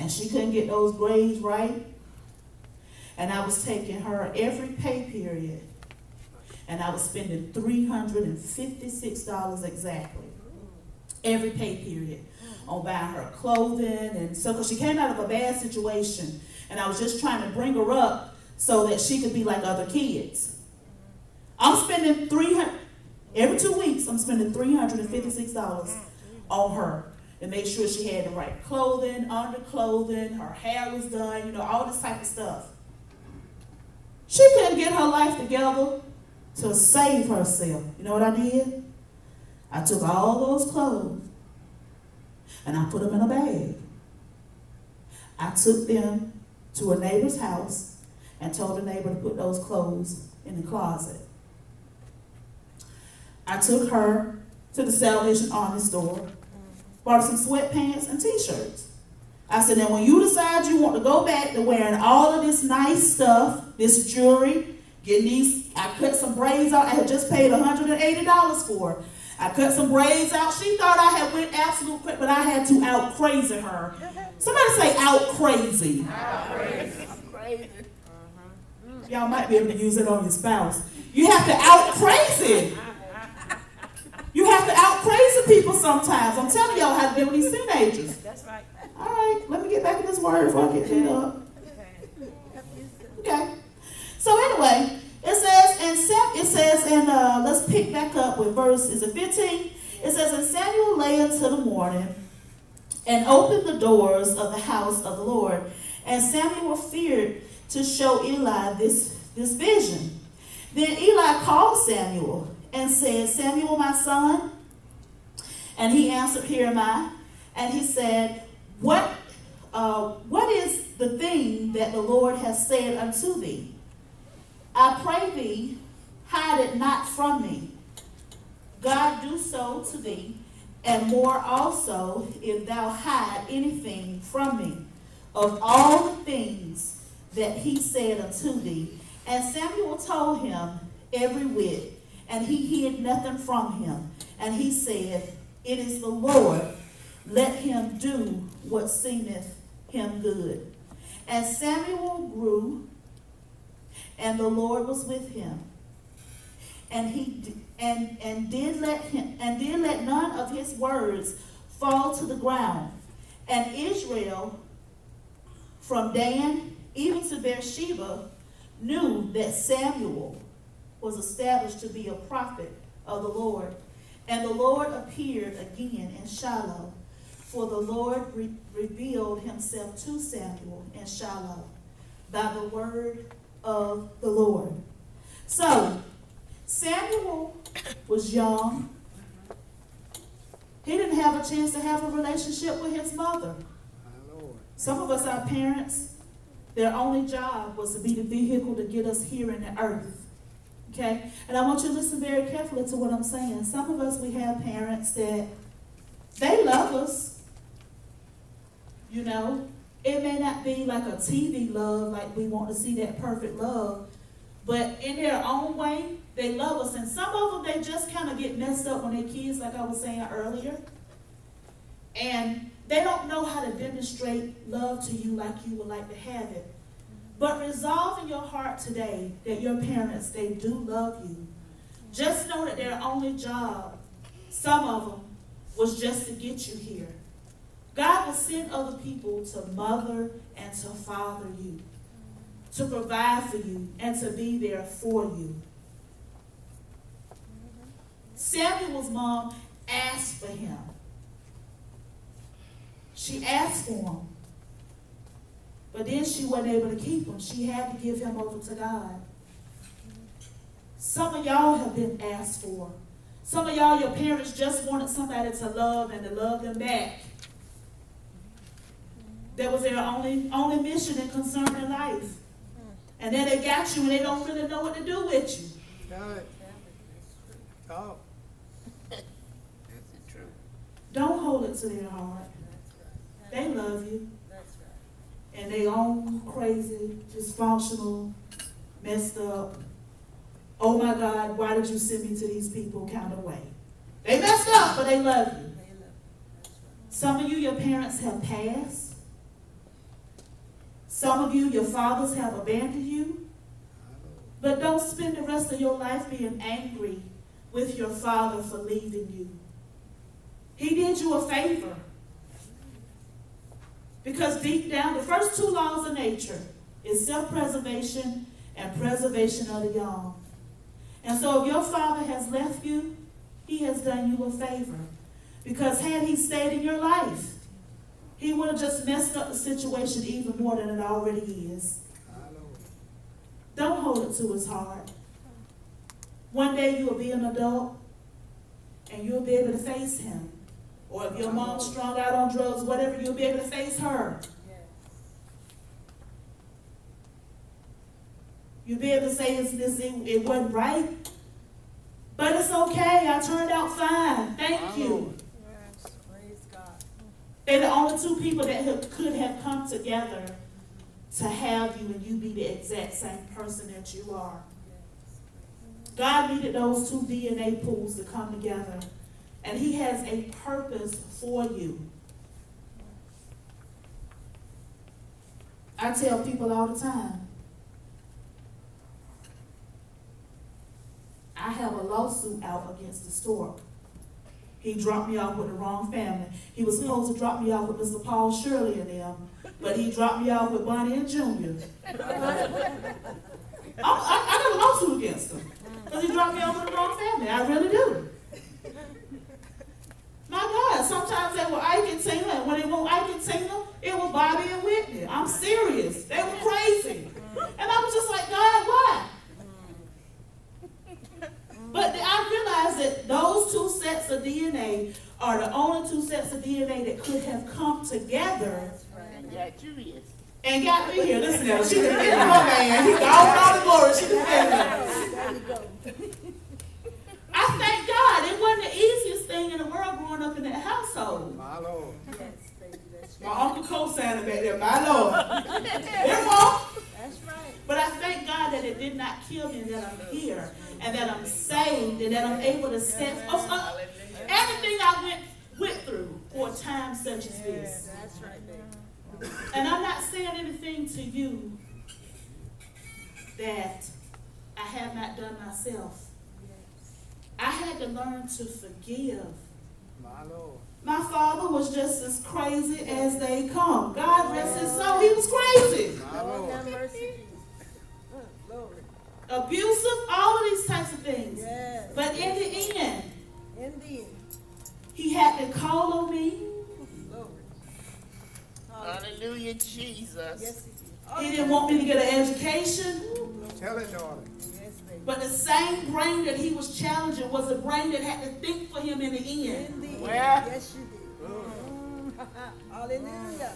and she couldn't get those grades right. And I was taking her every pay period, and I was spending $356 exactly every pay period on buying her clothing. And so, because she came out of a bad situation, and I was just trying to bring her up so that she could be like other kids. I'm spending every 2 weeks, I'm spending $356 on her to make sure she had the right clothing, underclothing, her hair was done, all this type of stuff. She couldn't get her life together to save herself. You know what I did? I took all those clothes and I put them in a bag. I took them to a neighbor's house and told the neighbor to put those clothes in the closet. I took her to the Salvation Army store, bought her some sweatpants and t-shirts. I said, now when you decide you want to go back to wearing all of this nice stuff, this jewelry, I cut some braids out. I had just paid $180 for. I cut some braids out. She thought I had went absolute crazy, but I had to out crazy her. Somebody say out crazy. Out crazy. Y'all might be able to use it on your spouse. You have to out crazy. You have to out crazy people sometimes. I'm telling y'all how to deal with these teenagers. That's right. All right, let me get back in this word before I get beat up. Okay. So anyway, it says, and let's pick back up with verse, is it 15? It says, and Samuel lay until the morning and opened the doors of the house of the Lord. And Samuel feared to show Eli this vision. Then Eli called Samuel and said, Samuel, my son? And he answered, here am I. And he said, what is the thing that the Lord has said unto thee? I pray thee, hide it not from me. God do so to thee, and more also, if thou hide anything from me, of all the things that he said unto thee. And Samuel told him every whit, and he hid nothing from him. And he said, it is the Lord, let him do what seemeth him good. And Samuel grew, and the Lord was with him, and did let none of his words fall to the ground. And Israel, from Dan even to Beersheba, knew that Samuel was established to be a prophet of the Lord. And the Lord appeared again in Shiloh, for the Lord revealed himself to Samuel in Shiloh by the word of the Lord. So, Samuel was young. He didn't have a chance to have a relationship with his mother. Some of us, our parents, their only job was to be the vehicle to get us here in the earth. Okay? And I want you to listen very carefully to what I'm saying. Some of us, we have parents that they love us. You know, it may not be like a TV love, like we want to see that perfect love, but in their own way, they love us. And some of them, they just kind of get messed up when they're kids, like I was saying earlier. And they don't know how to demonstrate love to you like you would like to have it. But resolve in your heart today that your parents, they do love you. Just know that their only job, some of them, was just to get you here. God will send other people to mother and to father you, to provide for you, and to be there for you. Samuel's mom asked for him. She asked for him. But then she wasn't able to keep him. She had to give him over to God. Some of y'all have been asked for. Some of y'all, your parents just wanted somebody to love and to love them back. That was their only mission and concern in life. And then they got you and they don't really know what to do with you. Oh. That's the truth. Don't hold it to their heart. They love you. And they own crazy, dysfunctional, messed up, oh my God, why did you send me to these people kind of way. They messed up, but they love you. Some of you, your parents have passed. Some of you, your fathers have abandoned you. But don't spend the rest of your life being angry with your father for leaving you. He did you a favor. Because deep down, the first two laws of nature is self-preservation and preservation of the young. And so if your father has left you, he has done you a favor. Because had he stayed in your life, he would have just messed up the situation even more than it already is. Don't hold it to his heart. One day you'll be an adult and you'll be able to face him. Or if your mom's strung out on drugs, whatever, you'll be able to face her. You'll be able to say it wasn't right. But it's okay. I turned out fine. Thank you. Yes, praise God. They're the only two people that could have come together to have you and you be the exact same person that you are. God needed those two DNA pools to come together. And he has a purpose for you. I tell people all the time, I have a lawsuit out against the Stork. He dropped me off with the wrong family. He was supposed to drop me off with Mr. Paul Shirley and them, but he dropped me off with Bonnie and Junior. I got a lawsuit against him because he dropped me off with the wrong family. I really do. My God, sometimes they were Ike and Tina, and when they were Ike and Tina, it was Bobby and Whitney. I'm serious. They were crazy. And I was just like, God, why? But I realized that those two sets of DNA are the only two sets of DNA that could have come together and got me here. Listen now, she done been her man. He got all the glory. She done been I thank God. It wasn't the easiest thing in the world growing up in that household. My Lord. Yes, baby, that's right. My uncle co-signing back there, my Lord. That's right. But I thank God that it did not kill me and that I'm here and that I'm saved and that I'm able to stand up. Everything I went through for a time such as this. That's right, baby. And I'm not saying anything to you that I have not done myself. I had to learn to forgive. My Lord. My father was just as crazy as they come. God rest his soul. He was crazy. My Lord. Have mercy. Glory. Abusive, all of these types of things. Yes. But in the end, he had to call on me. Glory. Hallelujah, Jesus. Yes, he didn't want me to get an education. Tell it, darling. But the same brain that he was challenging was a brain that had to think for him in the end. Well, yes, you did. Hallelujah.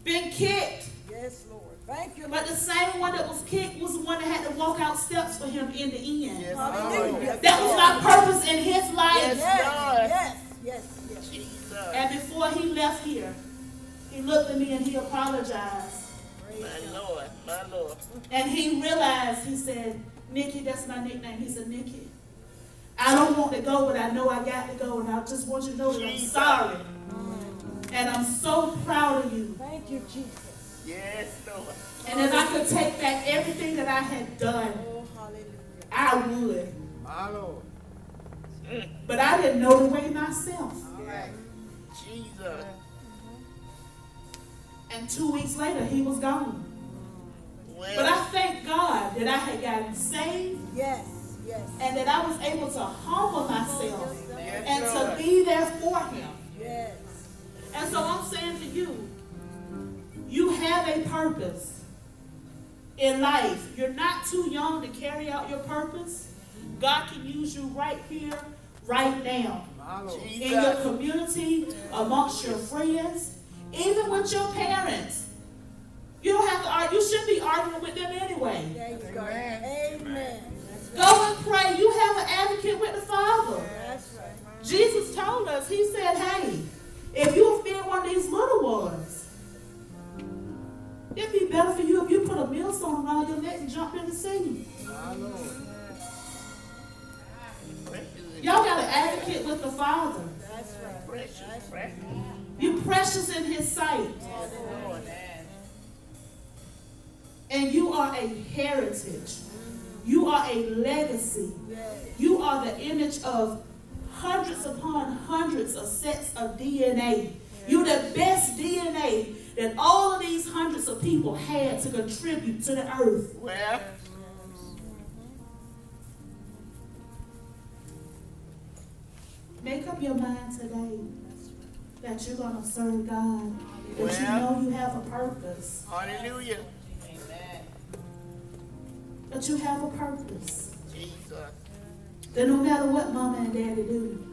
Been kicked. Yes, Lord. Thank you, Lord. But the same one that was kicked was the one that had to walk out steps for him in the end. Yes, Hallelujah. That was my purpose in his life. Yes, Yes. Jesus. And before he left here, he looked at me and he apologized. My Lord. And he realized, he said, Nikki, that's my nickname. He said, Nikki, I don't want to go, but I know I got to go, and I just want you to know that I'm sorry. And I'm so proud of you. Thank you, Jesus. Yes, Lord. And if I could take back everything that I had done, I would. My Lord. But I didn't know the way myself. Right. Jesus. And 2 weeks later, he was gone. Well, But I thank God that I had gotten saved. Yes. And that I was able to humble myself yes, and Lord. to be there for him. Yes. And so I'm saying to you, you have a purpose in life. You're not too young to carry out your purpose. God can use you right here, right now. In your community, amongst your friends, even with your parents. You don't have to argue. You shouldn't be arguing with them anyway. There you go. Amen. Go and pray. You have an advocate with the Father. That's right. Jesus told us, he said, hey, if you offend one of these little ones, it'd be better for you if you put a millstone around your neck and jump in the sea. Y'all got an advocate with the Father. That's right. Precious. That's right. Precious. That's right. Precious. You're precious in his sight. Yes, Lord. And you are a heritage. You are a legacy. You are the image of hundreds upon hundreds of sets of DNA. You're the best DNA that all of these hundreds of people had to contribute to the earth. Well, Make up your mind today that you're going to serve God. That you Well. know you have a purpose. hallelujah. That you have a purpose. Jesus. That no matter what mama and daddy do,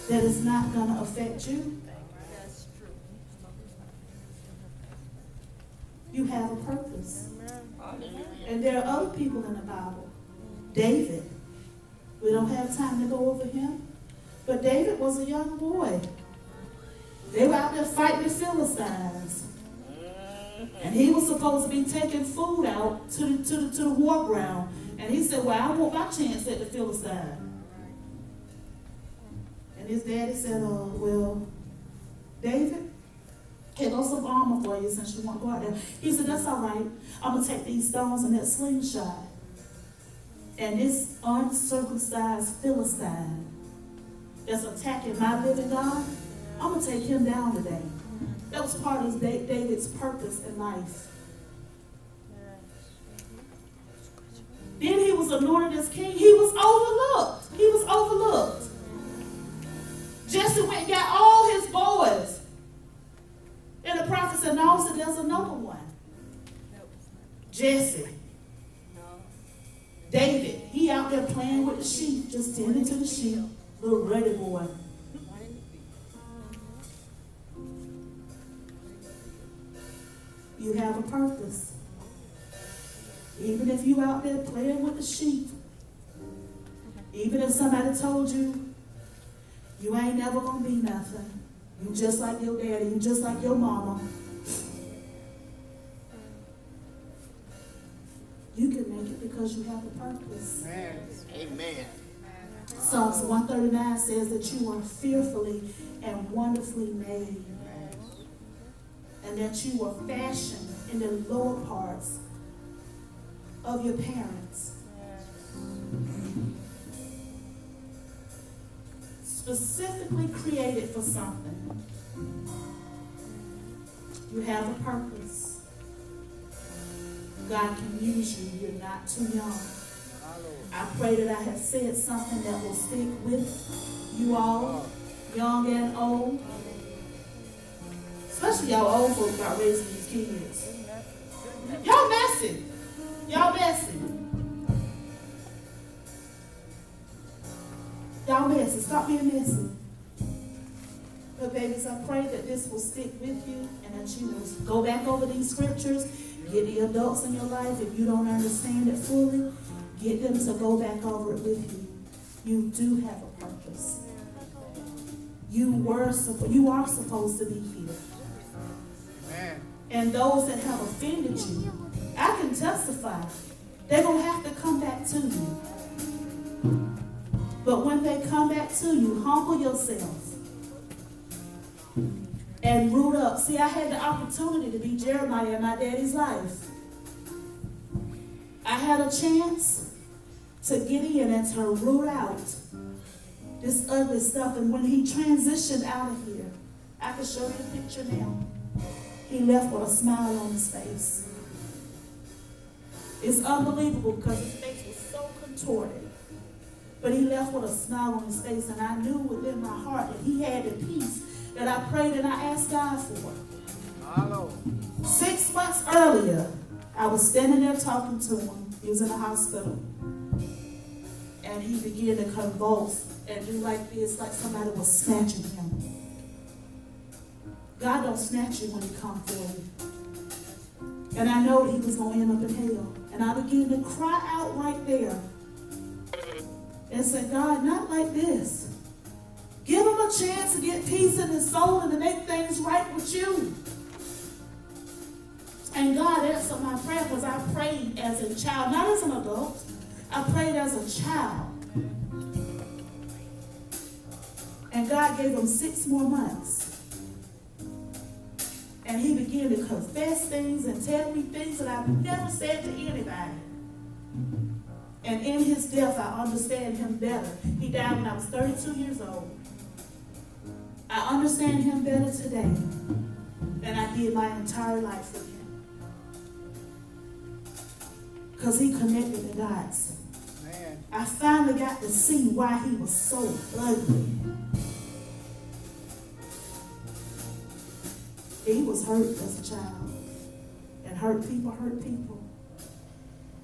that it's not going to affect you. You have a purpose. Hallelujah. And there are other people in the Bible. David. We don't have time to go over him. But David was a young boy. They were out there fighting the Philistines. And he was supposed to be taking food out to the war ground. And he said, well, I want my chance at the Philistine. And his daddy said, well, David, here goes some armor for you since you want to go out there. He said, that's all right. I'm going to take these stones and that slingshot. And this uncircumcised Philistine that's attacking my living God, I'm going to take him down today. That was part of David's purpose in life. Then he was anointed as king. He was overlooked. He was overlooked. Jesse went and got all his boys. And the prophet said, no, so there's another one. Jesse. David, he out there playing with the sheep, just tending to the sheep. Little ruddy boy. You have a purpose. Even if you out there playing with the sheep. Even if somebody told you, you ain't never going to be nothing. You just like your daddy. You just like your mama. You can make it because you have a purpose. Amen. Psalms 139 says that you are fearfully and wonderfully made. And that you were fashioned in the lower parts of your parents. Specifically created for something. You have a purpose. God can use you. You're not too young. I pray that I have said something that will stick with you all, young and old. Especially y'all old folks about raising these kids. Y'all messy. Y'all messy. Y'all messy. Stop being messy. But babies, I pray that this will stick with you and that you will go back over these scriptures. Get the adults in your life. If you don't understand it fully, get them to go back over it with you. You do have a purpose. You are supposed to be here. And those that have offended you, I can testify, they're going to have to come back to you. But when they come back to you, humble yourself and root up. See, I had the opportunity to be Jeremiah in my daddy's life. I had a chance to get in and to root out this ugly stuff. And when he transitioned out of here, I can show you the picture now. He left with a smile on his face. It's unbelievable because his face was so contorted. But he left with a smile on his face, and I knew within my heart that he had the peace that I prayed and I asked God for. Hello. 6 months earlier, I was standing there talking to him. He was in the hospital. And he began to convulse and do like this, like somebody was snatching him. God don't snatch you when he comes for you. And I know he was going to end up in hell. And I began to cry out right there and said, God, not like this. Give him a chance to get peace in his soul and to make things right with you. And God answered my prayer because I prayed as a child, not as an adult. I prayed as a child. And God gave him 6 more months. And And he began to confess things and tell me things that I've never said to anybody. And in his death, I understand him better. He died when I was 32 years old. I understand him better today than I did my entire life with him. Because he connected the dots. Man. I finally got to see why he was so ugly. He was hurt as a child. And hurt people.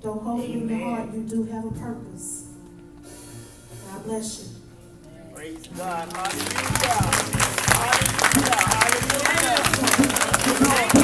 Don't hold it in your heart. You do have a purpose. God bless you. Praise God. Hallelujah. Hallelujah. Hallelujah.